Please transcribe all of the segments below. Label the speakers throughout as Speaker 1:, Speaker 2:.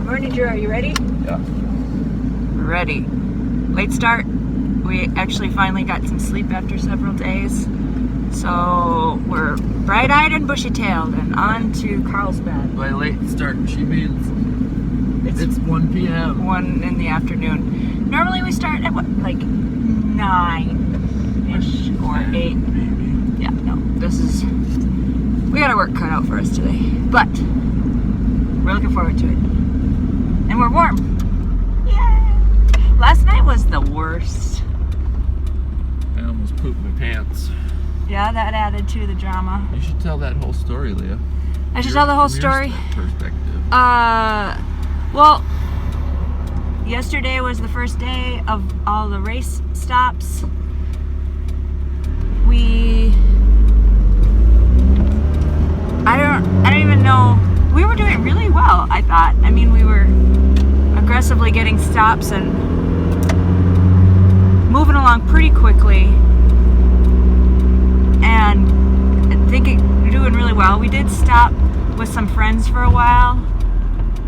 Speaker 1: Morning, Drew. Are you ready?
Speaker 2: Yeah.
Speaker 1: Ready. Late start. We actually finally got some sleep after several days. So we're bright-eyed and bushy-tailed and on to Carlsbad.
Speaker 2: By late start, she means it's 1 p.m.
Speaker 1: 1 in the afternoon. Normally we start at what, like 9-ish or 8.
Speaker 2: Maybe.
Speaker 1: Yeah, no. We got our work cut out for us today. But we're looking forward to it. And we're warm. Yay! Last night was the worst.
Speaker 2: I almost pooped my pants.
Speaker 1: Yeah, that added to the drama.
Speaker 2: You should tell that whole story, Leah.
Speaker 1: I should tell the whole story.
Speaker 2: Perspective.
Speaker 1: Well, yesterday was the first day of all the race stops. I don't even know. We were doing really well, I thought. I mean, we were aggressively getting stops and moving along pretty quickly. And doing really well. We did stop with some friends for a while,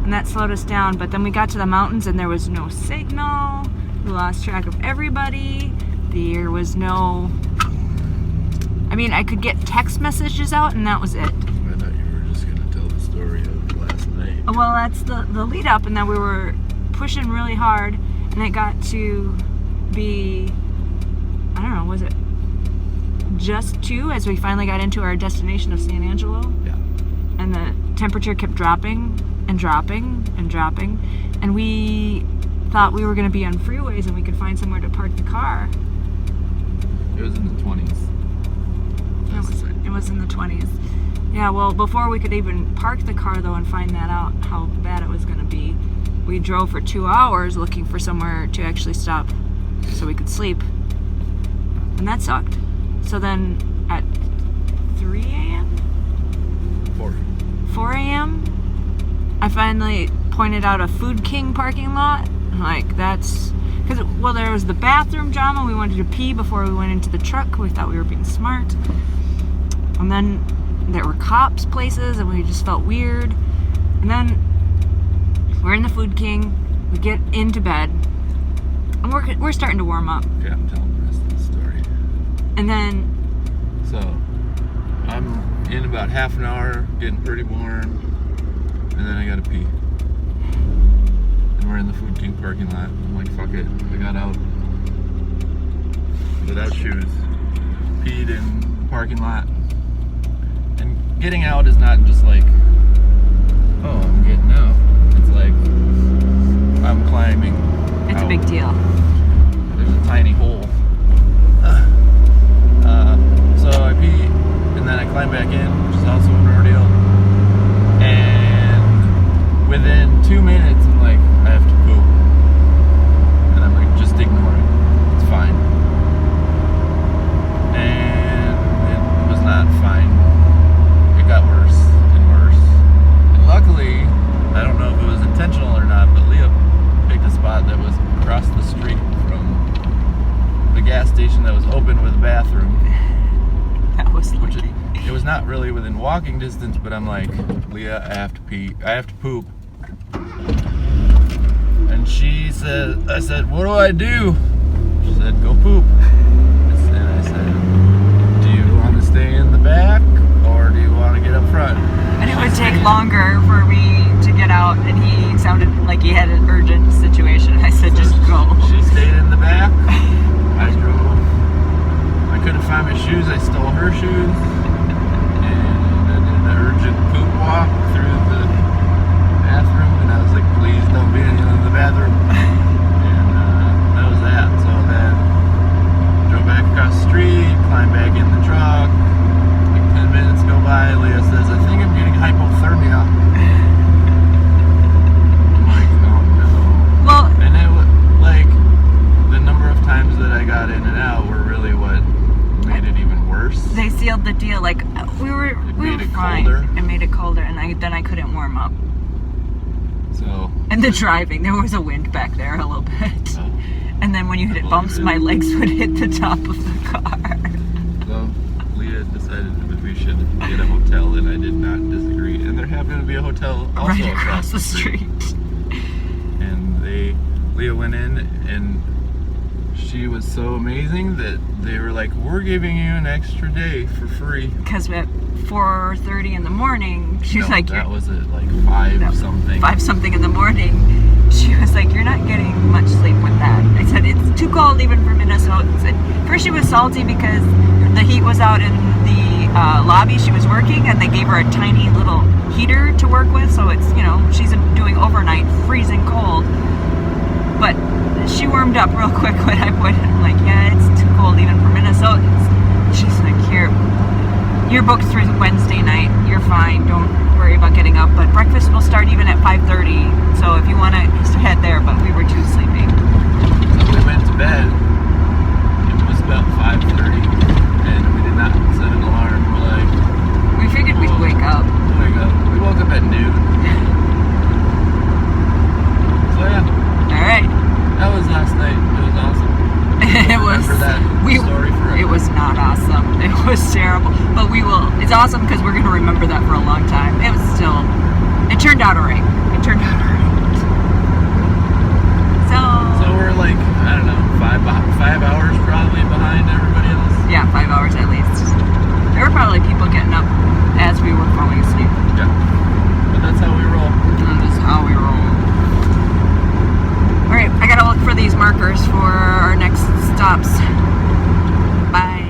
Speaker 1: and that slowed us down. But then we got to the mountains and there was no signal. We lost track of everybody. There was no... I mean, I could get text messages out and that was it.
Speaker 2: I thought you were just going to tell the story of last night.
Speaker 1: Well, that's the lead up, and then we were pushing really hard, and it got to be, I don't know, was it just 2 as we finally got into our destination of San Angelo?
Speaker 2: Yeah.
Speaker 1: And the temperature kept dropping and dropping and dropping, and we thought we were going to be on freeways and we could find somewhere to park the car.
Speaker 2: It was in the 20s.
Speaker 1: It was in the 20s. Yeah, well, before we could even park the car, though, and find that out, how bad it was going to be, we drove for 2 hours looking for somewhere to actually stop so we could sleep. And that sucked. So then at 3 a.m.? 4 a.m., I finally pointed out a Food King parking lot. Like, that's... Because, well, there was the bathroom drama. We wanted to pee before we went into the truck. We thought we were being smart. And then there were cops places, and we just felt weird. And then we're in the Food King. We get into bed, and we're starting to warm up.
Speaker 2: Okay, I'm telling the rest of the story.
Speaker 1: And then...
Speaker 2: So, I'm in about half an hour, getting pretty warm, and then I gotta pee. And we're in the Food King parking lot. I'm like, fuck it. I got out without shoes, peed in the parking lot. And getting out is not just like, oh, I'm getting out. It's like, I'm climbing
Speaker 1: It's
Speaker 2: out.
Speaker 1: a big deal.
Speaker 2: There's a tiny hole. So I pee, and then I climb back in, which is also an ordeal. And within 2 minutes, I'm like, I have to poop. And I'm like, just ignore it. It's fine. And it was not fine. It got worse and worse. And luckily, I don't know if it was intentional or not, but Leah picked a spot that was across the street from the gas station that was open with a bathroom.
Speaker 1: That was lucky.
Speaker 2: It was not really within walking distance, but I'm like, Leah, I have to pee. I have to poop. And she said, I said, what do I do? She said, go poop. And I said, do you want to stay in the back or do you want to get up front?
Speaker 1: And it would take longer for me to get out, and he sounded like he had an urgent situation. I said, just go.
Speaker 2: She stayed in the back. I drove. I couldn't find my shoes. I stole her shoes. And I did an urgent poop walk through the bathroom. And I was like, please don't be anyone in the bathroom. And that was that. So then drove back across the street, climbed back in the truck. Like 10 minutes go by. Leah says, I think I'm getting hypothermia. I'm like, oh no.
Speaker 1: Well,
Speaker 2: And it was like the number of times that I got in and out were really what made it even worse.
Speaker 1: they sealed the deal. Like, we were
Speaker 2: made it
Speaker 1: fine.
Speaker 2: colder.
Speaker 1: It made it colder, and then I couldn't warm up.
Speaker 2: So.
Speaker 1: And the driving, there was a wind back there a little bit.
Speaker 2: Oh.
Speaker 1: And then when you hit bumps, my legs would hit the top of the car.
Speaker 2: So Leah decided that we should get a hotel, and I did not disagree. And there happened to be a hotel also
Speaker 1: Right across the street.
Speaker 2: Leah went in and she was so amazing that they were like, we're giving you an extra day for free.
Speaker 1: Because at 4:30 in the morning, she's
Speaker 2: No,
Speaker 1: like,
Speaker 2: that was at like 5 something.
Speaker 1: 5 something in the morning. She was like, you're not getting much sleep with that. I said, it's too cold even for Minnesota. First she was salty because the heat was out in the lobby she was working, and they gave her a tiny little heater to work with, so it's, you know, she's doing overnight freezing cold. But she warmed up real quick when I put it. I'm like, yeah, it's too cold even for Minnesotans. She's like, you're booked through Wednesday night. You're fine. Don't worry about getting up. But breakfast will start even at 5:30. So if you want to head there, but we were too sleepy.
Speaker 2: So we went to bed. It was about 5:30, and we did not set an alarm. We're like,
Speaker 1: We figured we'd wake up.
Speaker 2: wake up. We woke up at noon. So yeah,
Speaker 1: All right.
Speaker 2: that was last night. It was awesome.
Speaker 1: It was.
Speaker 2: Remember that story forever.
Speaker 1: It was not awesome. It was terrible. But we will. It's awesome because we're going to remember that for a long time. It was still. It turned out alright. It turned out alright.
Speaker 2: So we're like, I don't know, 5 hours probably behind everybody else.
Speaker 1: Yeah, 5 hours at least. There were probably people getting up as we were falling asleep.
Speaker 2: Yeah. But that's how we roll.
Speaker 1: That is how we roll. Alright, I gotta look for these markers for our next stops. Bye.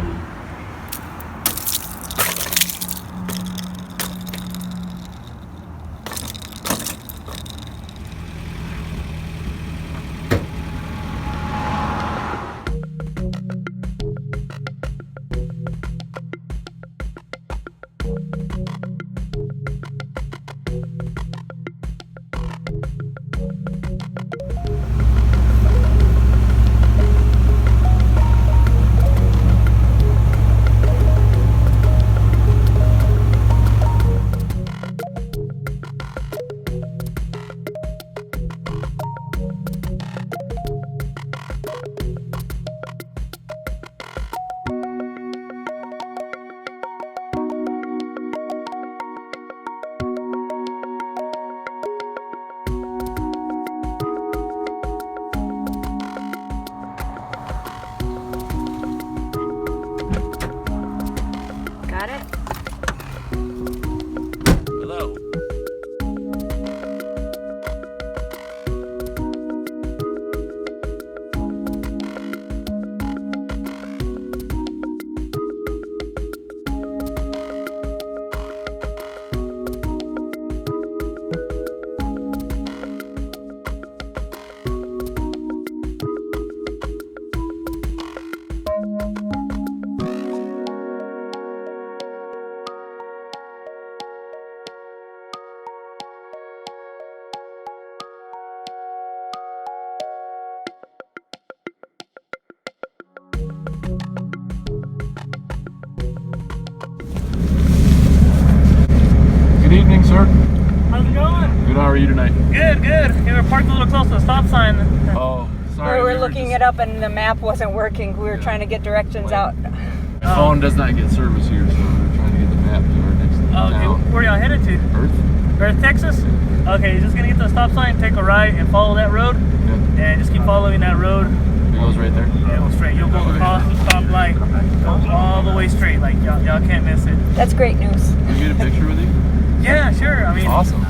Speaker 1: Got it?
Speaker 2: Hello. Good evening, sir.
Speaker 3: How's it going?
Speaker 2: Good, how are you tonight?
Speaker 3: Good, good. We were parked a little close to the stop sign.
Speaker 2: Oh, sorry.
Speaker 1: We were looking it up and the map wasn't working. We were trying to get directions out.
Speaker 2: The phone does not get service here, so we're trying to get the map to our next
Speaker 3: Okay,
Speaker 2: town.
Speaker 3: where y'all headed to?
Speaker 2: Earth?
Speaker 3: Earth, Texas? Okay, you're just gonna get to the stop sign, take a right, and follow that road.
Speaker 2: Yeah.
Speaker 3: And just keep following that road.
Speaker 2: It goes right there.
Speaker 3: Yeah, go straight. You'll go across the stoplight, go all the way straight. Like y'all can't miss it.
Speaker 1: That's great news.
Speaker 2: Can we get a picture with you?
Speaker 3: Yeah, sure. I mean,
Speaker 2: Awesome.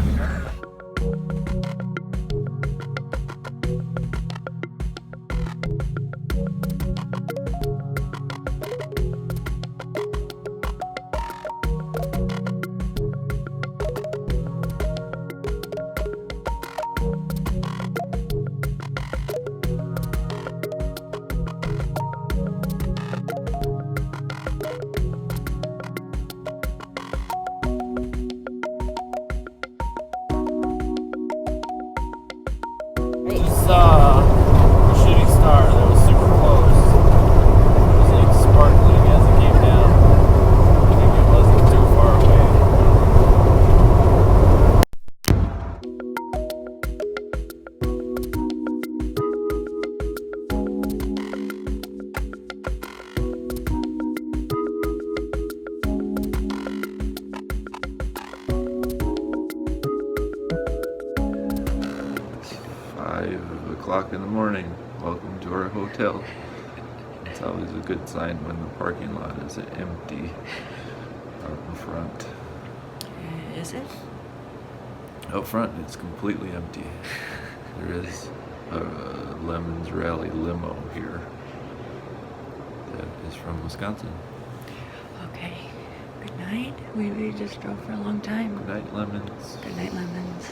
Speaker 2: 5 o'clock in the morning. Welcome to our hotel. It's always a good sign when the parking lot is empty out in front.
Speaker 1: Is it?
Speaker 2: Out front, it's completely empty. There is a Lemons Rally limo here that is from Wisconsin.
Speaker 1: Okay. Good night. We just drove for a long time.
Speaker 2: Good night, Lemons.
Speaker 1: Good night, Lemons.